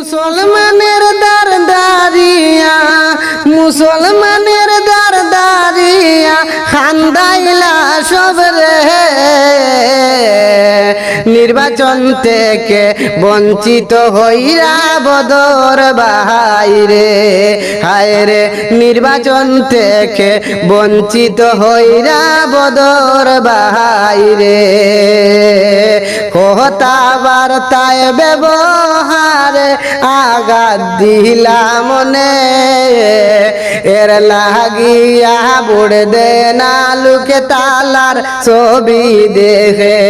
মুসলমানের দার দাঁড়িয়া, মুসলমানের দার দাঁড়িয়া খান্দাইলা সব রে, নির্বাচন থেকে বঞ্চিত হইরা বদর বাহাইরে, হায় রে নির্বাচন থেকে বঞ্চিত হইরা বদর বাহাইরে। কথা বার্তায় ব্যবহারে আঘাত দিলা মনে, এর লাগিয়া বুড় দে না লুকে তালার ছবি দেখে।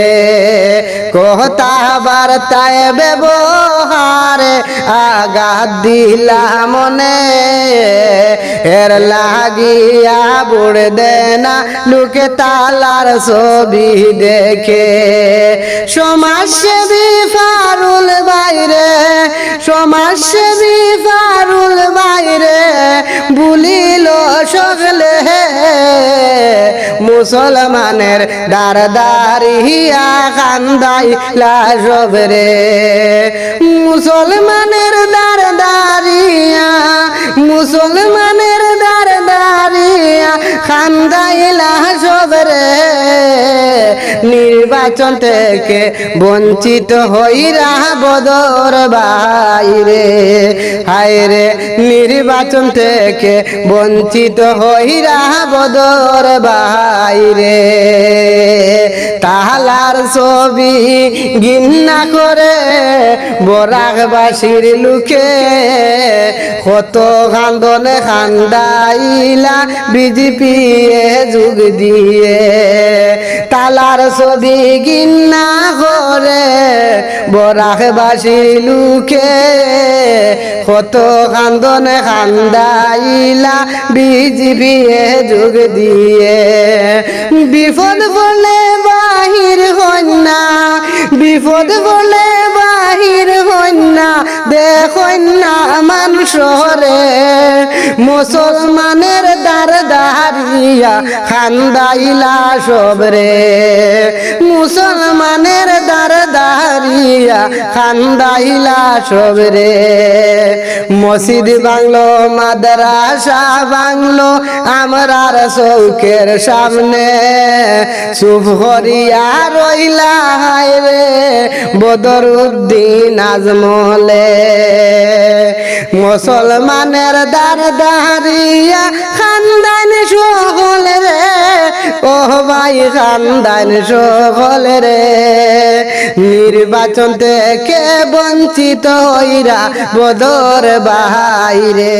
কথা বার্তায় ব্যবহারে আঘাত দিলা মনে, এর লাগিয়া বুড় দে না লুকে তালার ছবি দেখে। সমাজসেবী ফারুল বাইরে, সমাজসেবী ফারুল বাইরে ভুলিল সকলে, মুসলমানের দার দাঁড়িয়া কান্দাইলা সব রে, মুসলমানের দার দাঁড়িয়া, মুসলমানের দার দাঁড়িয়া কান্দাইলা সব রে, নির্বাচন থেকে বঞ্চিত হইরা বদর বাইরে, হায় রে নির্বাচন থেকে বঞ্চিত হইরা বদর বাইরে। তাহালার ছবি ঘিন্না করে বরাকবাসীর লোকে, কত কান্দনে কান্দাইলা বিজেপি যুগ দিয়ে। তালার ছবি ঘিন্না করে বরাকবাসীর লোকে, কত কান্দনে কান্দাইলা বিজেপি যুগ দিয়ে। বিপদ বলে বাহির হন না, বিপদ বলে বাহির হন না, দেখুন না মানুষরে, মুসলমানের দার দাঁড়িয়া খান্দাইলা সব রে, মুসলমানের দার দাঁড়িয়া খান্দাইলা সব রে। মসজিদ বাংলো, মাদ্রাসা বাংলো আমরার চৌকের সামনে, চুপ করিয়া রইলা হায় রে বদরুদ্দিন আজমলে, মুসলমানের দার দাঁড়িয়া খানদান সকল রে, ও ভাই খানদান সকল রে, নির্বাচন থেকে বঞ্চিত হইরা বদর বাইরে।